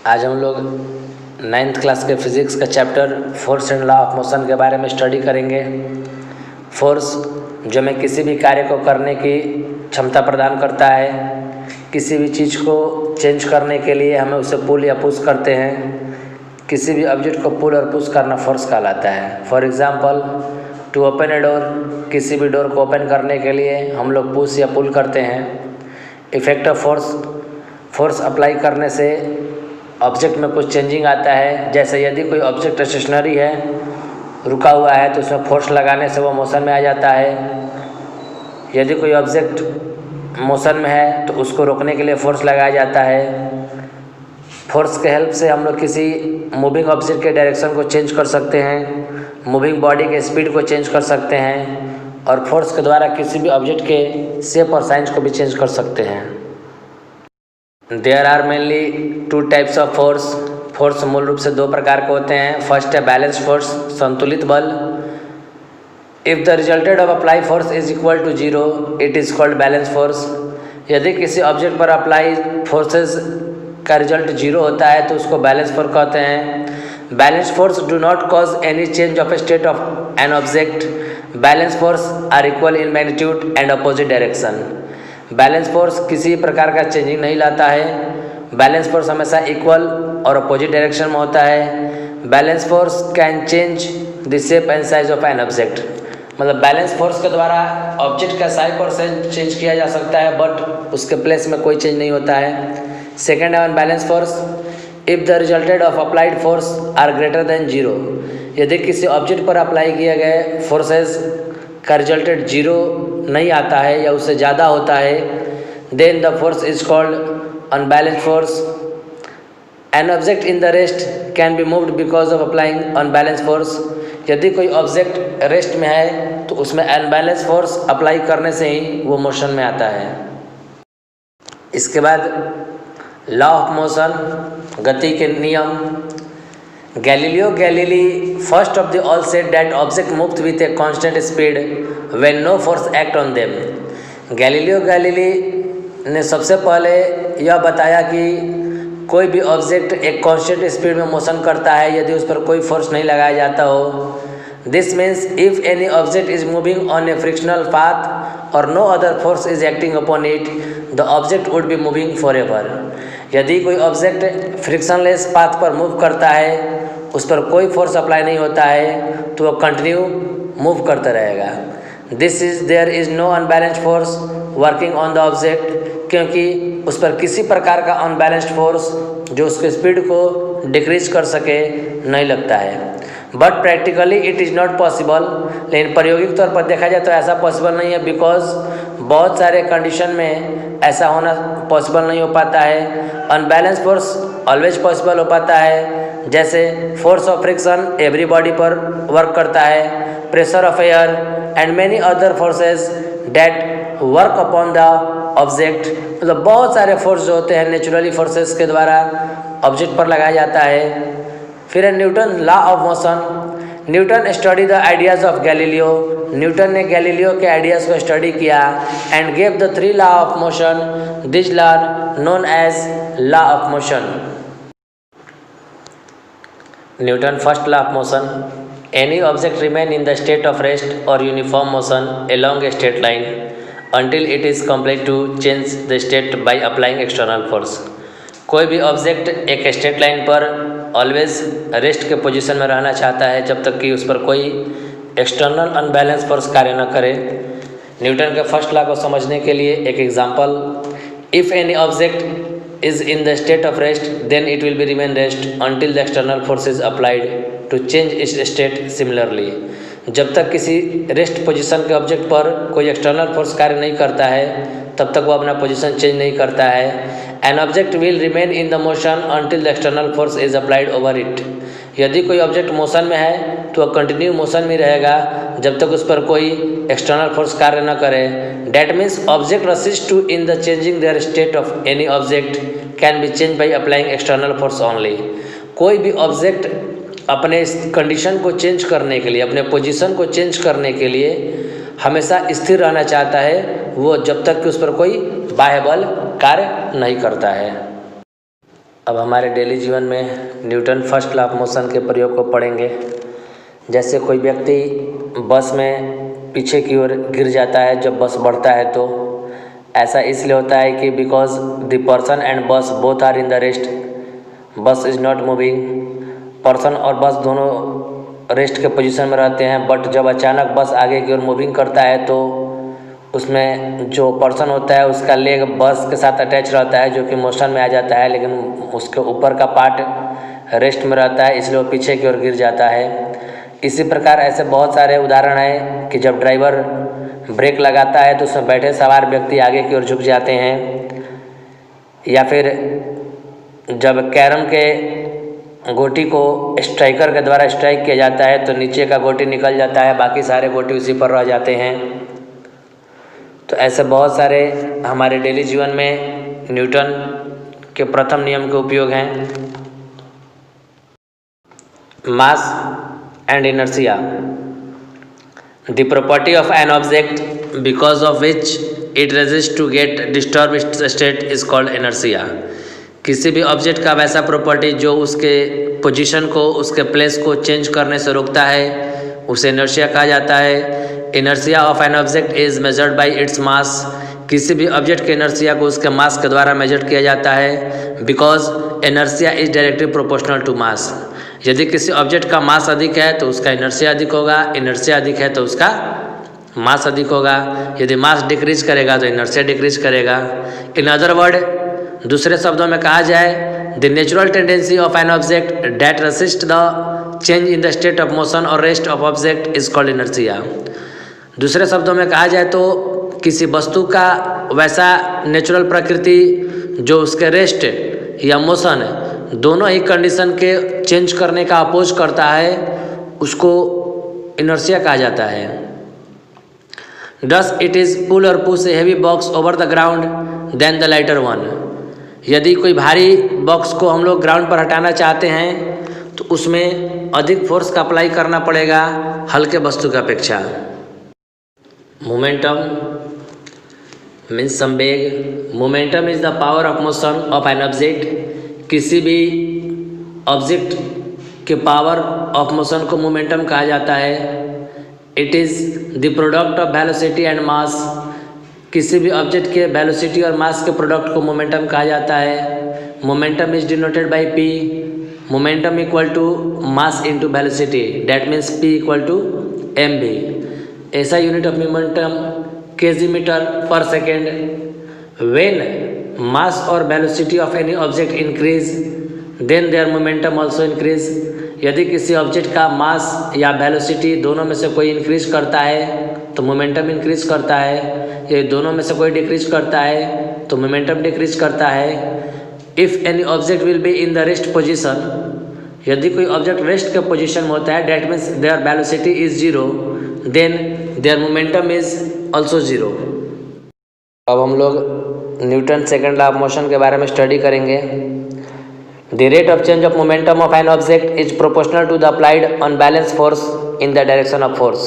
आज हम लोग 9th क्लास के फिज़िक्स का chapter force and law of motion के बारे में स्टडी करेंगे। फोर्स जो हमें किसी भी कार्य को करने की क्षमता प्रदान करता है, किसी भी चीज़ को चेंज करने के लिए हमें उसे पुल या पुश करते हैं। किसी भी ऑब्जेक्ट को पुल और पुश करना फोर्स कहलाता है। For example, to open a door, किसी भी डोर को ओपन करने के लिए हम लोग पुश या पुल करते हैं। इफेक्ट ऑफ फोर्स अप्लाई करने से ऑब्जेक्ट में कुछ चेंजिंग आता है। जैसे यदि कोई ऑब्जेक्ट स्टेशनरी है, रुका हुआ है, तो उसमें फोर्स लगाने से वो मोशन में आ जाता है। यदि कोई ऑब्जेक्ट मोशन में है तो उसको रोकने के लिए फोर्स लगाया जाता है। फोर्स के हेल्प से हम लोग किसी मूविंग ऑब्जेक्ट के डायरेक्शन को चेंज कर सकते हैं, मूविंग बॉडी के स्पीड को चेंज कर सकते हैं और फोर्स के द्वारा किसी भी ऑब्जेक्ट के शेप और साइज को भी चेंज कर सकते हैं। There are mainly 2 types of force. Force मूल रूप से 2 प्रकार के होते हैं। फर्स्ट है बैलेंस फोर्स, संतुलित बल। If the resulted of apply force is equal to 0, it is called balance force. यदि किसी ऑब्जेक्ट पर अप्लाई फोर्सेस का रिजल्ट 0 होता है तो उसको बैलेंस फोर्स कहते हैं। Balance force do not cause any change of state of an object. Balance force are equal in magnitude and opposite direction. Balance force किसी प्रकार का चेंजिंग नहीं लाता है। बैलेंस फोर्स हमेशा इक्वल और अपोजिट डायरेक्शन में होता है। Balance force can change the shape and size of an object. मतलब बैलेंस फोर्स के द्वारा ऑब्जेक्ट का साइज और साइज चेंज किया जा सकता है, बट उसके प्लेस में कोई चेंज नहीं होता है। सेकेंड है balance force, if the resulted of applied force are greater than 0। यदि किसी ऑब्जेक्ट पर अप्लाई किए गए फोर्सेस का रिजल्टेड 0 नहीं आता है या उससे ज़्यादा होता है, then the force is called unbalanced force. An object in the rest can be moved because of applying unbalance force. यदि कोई ऑब्जेक्ट रेस्ट में है तो उसमें अनबैलेंस फोर्स अप्लाई करने से ही वो मोशन में आता है। इसके बाद लॉ ऑफ मोशन, गति के नियम। Galileo Galilei first of the all said that object moved with a constant speed when no force act on them. Galileo Galilei ने सबसे पहले यह बताया कि कोई भी ऑब्जेक्ट एक कांस्टेंट स्पीड में मोशन करता है यदि उस पर कोई फोर्स नहीं लगाया जाता हो। This means if any object is moving on a frictional path और no other force is acting upon it, the object would be moving forever. यदि कोई ऑब्जेक्ट फ्रिक्शनलेस पाथ पर मूव करता है, उस पर कोई फोर्स अप्लाई नहीं होता है, तो वह कंटिन्यू मूव करता रहेगा। There is no unbalanced force working on the object, क्योंकि उस पर किसी प्रकार का अनबैलेंस्ड फोर्स जो उसके स्पीड को डिक्रीज कर सके नहीं लगता है। But practically it is not possible, लेकिन प्रायोगिक तौर पर देखा जाए तो ऐसा पॉसिबल नहीं है, बिकॉज बहुत सारे कंडीशन में ऐसा होना पॉसिबल नहीं हो पाता है। अनबैलेंस फोर्स ऑलवेज पॉसिबल हो पाता है, जैसे force of friction every body पर वर्क करता है, pressure of air and many other forces that work upon the object. मतलब बहुत सारे फोर्स जो होते हैं नेचुरली फोर्सेस के द्वारा ऑब्जेक्ट पर लगाया जाता है। फिर है Newton law of motion. Newton study the ideas of Galileo. Newton ने गैलीलियो के आइडियाज़ को स्टडी किया and gave the 3 law of motion. This law known as law of motion. Newton first law of motion, any object remain in the state of rest और uniform motion along a straight line until it is complete to change the state by applying external force। कोई भी object एक straight line पर always rest के position में रहना चाहता है जब तक कि उस पर कोई एक्सटर्नल अनबैलेंस फोर्स कार्य न करे। न्यूटन के फर्स्ट लॉ को समझने के लिए एक example, if any object is in the state of rest then it will be remain rest until the external force is applied to change its state similarly। जब तक किसी रेस्ट पोजीशन के object पर कोई एक्सटर्नल फोर्स कार्य नहीं करता है तब तक वो अपना पोजीशन चेंज नहीं करता है। An object will remain in the motion until the external force is applied over it। यदि कोई ऑब्जेक्ट मोशन में है तो वह कंटिन्यू मोशन में रहेगा जब तक उस पर कोई एक्सटर्नल फोर्स कार्य न करे। That means object resist to in the changing their state of any object can be change by applying external force only. कोई भी ऑब्जेक्ट अपने कंडीशन को चेंज करने के लिए, अपने पोजीशन को चेंज करने के लिए हमेशा स्थिर रहना चाहता है, वो जब तक कि उस पर कोई बाह्य बल कार्य नहीं करता है। अब हमारे डेली जीवन में Newton first law of motion के प्रयोग को पढ़ेंगे। जैसे कोई व्यक्ति बस में पीछे की ओर गिर जाता है जब बस बढ़ता है, तो ऐसा इसलिए होता है कि because the person and bus both are in the rest, bus is not moving. Person और बस दोनों रेस्ट के पोजीशन में रहते हैं, बट जब अचानक बस आगे की ओर मूविंग करता है तो उसमें जो पर्सन होता है उसका लेग बस के साथ अटैच रहता है, जो कि मोशन में आ जाता है, लेकिन उसके ऊपर का पार्ट रेस्ट में रहता है, इसलिए वो पीछे की ओर गिर जाता है। इसी प्रकार ऐसे बहुत सारे उदाहरण हैं कि जब ड्राइवर ब्रेक लगाता है तो उसमें बैठे सवार व्यक्ति आगे की ओर झुक जाते हैं, या फिर जब कैरम के गोटी को स्ट्राइकर के द्वारा स्ट्राइक किया जाता है तो नीचे का गोटी निकल जाता है, बाकी सारे गोटी उसी पर रह जाते हैं। तो ऐसे बहुत सारे हमारे डेली जीवन में न्यूटन के प्रथम नियम के उपयोग हैं। Mass and inertia, the property of an object because of which it resist to get disturb state is called inertia. किसी भी ऑब्जेक्ट का वैसा प्रॉपर्टी जो उसके पोजीशन को, उसके प्लेस को चेंज करने से रोकता है, उसे इनर्शिया कहा जाता है। Inertia of an object is measured by its mass, किसी भी ऑब्जेक्ट के इनर्शिया को उसके मास के द्वारा मेजर किया जाता है। Because inertia is directly proportional to mass, यदि किसी ऑब्जेक्ट का मास अधिक है तो उसका इनर्शिया अधिक होगा, इनर्शिया अधिक है तो उसका मास अधिक होगा। यदि मास डिक्रीज करेगा तो इनर्शिया डिक्रीज करेगा। इन अदर वर्ड, दूसरे शब्दों में कहा जाए, the natural tendency of an object that resist the change in the state of motion और rest of object is called inertia. दूसरे शब्दों में कहा जाए तो किसी वस्तु का वैसा नेचुरल प्रकृति जो उसके रेस्ट या मोशन दोनों ही कंडीशन के चेंज करने का अपोज करता है, उसको इनर्शिया कहा जाता है। Thus it is pull or push a heavy box over the ground than the lighter one। यदि कोई भारी बॉक्स को हम लोग ग्राउंड पर हटाना चाहते हैं तो उसमें अधिक फोर्स का अप्लाई करना पड़ेगा हल्के वस्तु की अपेक्षा। मोमेंटम मीन्स संवेग। Momentum is the power of motion of an object, किसी भी ऑब्जेक्ट के पावर ऑफ मोशन को मोमेंटम कहा जाता है। It is the product of velocity and mass, किसी भी ऑब्जेक्ट के वेलोसिटी और मास के प्रोडक्ट को मोमेंटम कहा जाता है। Momentum is denoted by P, momentum equal to mass into velocity, that means P equal to M V. ऐसा unit of momentum KG metre पर सेकेंड। व्हेन मास और velocity of any object increase then their momentum also increase, यदि किसी object का मास या velocity दोनों में से कोई इंक्रीज करता है तो मोमेंटम इंक्रीज करता है, ये दोनों में से कोई डिक्रीज करता है तो मोमेंटम डिक्रीज करता है। If any object will be in the rest position, यदि कोई ऑब्जेक्ट रेस्ट के पोजीशन में होता है, that means their velocity is zero, then their momentum is also zero. अब हम लोग Newton second law of motion के बारे में स्टडी करेंगे। The rate of change of momentum of an object is proportional to the applied unbalanced force in the direction of force।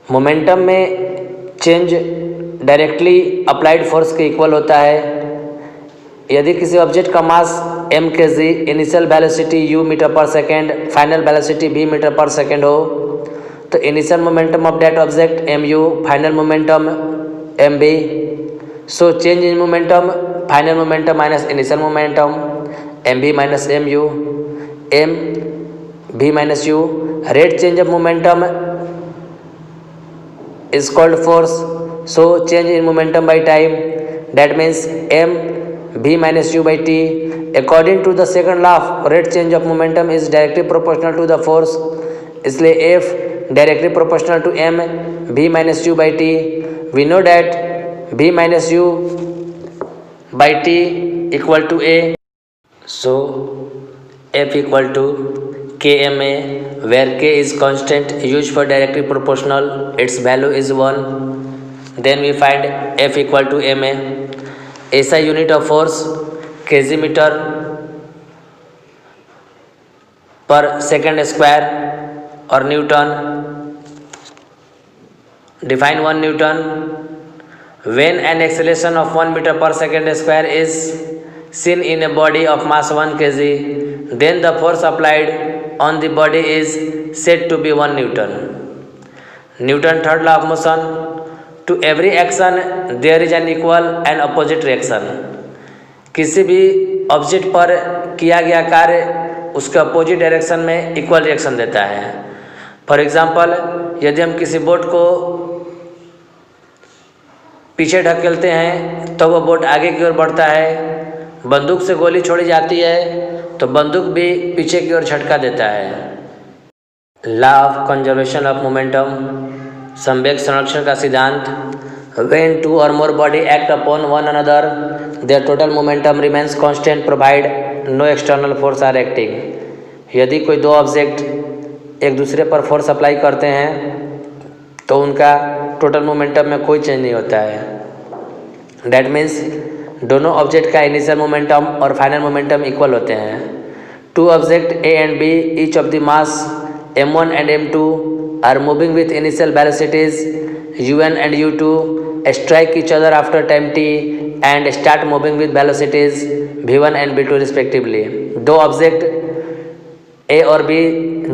Momentum में change directly applied force के equal होता है। यदि किसी ऑब्जेक्ट का mass m kg, initial velocity u metre पर second, final velocity v metre पर second हो, तो initial momentum of that object mu, final momentum mv। So change in momentum, final momentum minus initial momentum, mv minus mu, mv minus u। Rate change of momentum is called force, so change in momentum by time, that means m v minus u by t। according to the second law of rate change of momentum is directly proportional to the force, इसलिए f directly proportional to m v minus u by t। we know that v minus u by t equal to a, so f equal to kma, where k is constant used for directly proportional, its value is 1, then we find f equal to ma। ऐसा unit of force kg metre पर second square और Newton. Define 1 Newton, when an acceleration of 1 meter per second square is seen in a body of mass 1 kg, then the force applied on the body is said to be 1 Newton. Newton third law of motion. To every action there is an equal and opposite reaction. किसी भी object पर किया गया कार्य उसके opposite direction में equal reaction देता है। फॉर एग्जांपल, यदि हम किसी बोट को पीछे ढकेलते हैं तो वह बोट आगे की ओर बढ़ता है। बंदूक से गोली छोड़ी जाती है तो बंदूक भी पीछे की ओर झटका देता है। Law of conservation of momentum, संवेग संरक्षण का सिद्धांत। When two or more body act upon one another, their total momentum remains constant provided no external force are acting. यदि कोई दो ऑब्जेक्ट एक दूसरे पर फोर्स अप्लाई करते हैं तो उनका टोटल मोमेंटम में कोई चेंज नहीं होता है। That means दोनों ऑब्जेक्ट का इनिशियल मोमेंटम और फाइनल मोमेंटम इक्वल होते हैं। Two objects A and B, each of the mass m1 and m2 are moving with initial velocities u1 and u2, strike each other after time t and start moving with velocities v1 and v2 respectively. दो object A और B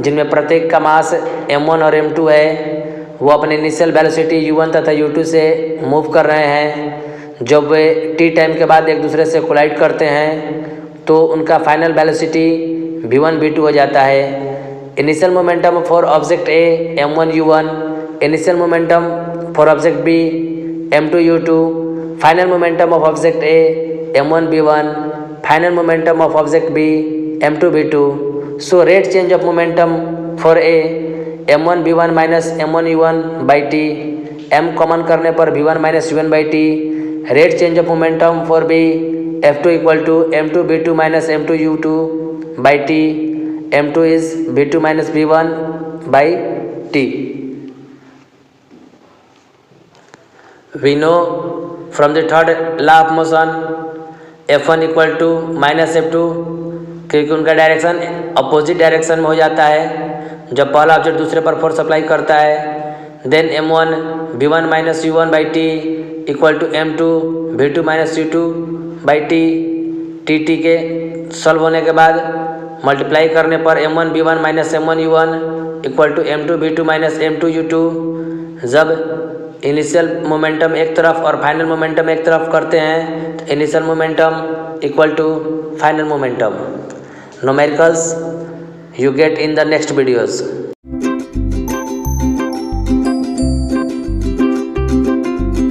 जिनमें प्रत्येक का मास m1 और m2 है, वो अपने initial velocity u1 तथा u2 से मूव कर रहे हैं। जब वे t टाइम के बाद एक दूसरे से कोलाइड करते हैं तो उनका फाइनल वेलोसिटी v1 v2 हो जाता है। Initial momentum for object A m1 u1, initial momentum for object B m2 u2, final momentum of object A m1 b1, final momentum of object B m2 b2। So rate change of momentum for A m1 b1 minus m1 u1 by T, m common करने पर v1 minus u1 by T. Rate change of momentum for B f2 equal to m2 b2 minus m2 u2 by T, m2 is b2 minus b1 by t. We know from the third law of motion F1 equal to minus F2, क्योंकि उनका direction opposite direction में हो जाता है जब पहला object दूसरे पर फोर्स अप्लाई करता है। Then m1 v1 minus u1 by t equal to m2 v2 minus u2 by t. T के सॉल्व होने के बाद मल्टीप्लाई करने पर m1 v1 minus m1 u1 equal to m2 v2 minus m2 u2। जब initial momentum एक तरफ और फाइनल मोमेंटम एक तरफ करते हैं तो initial momentum equal to final momentum. Numericals you get in the next videos.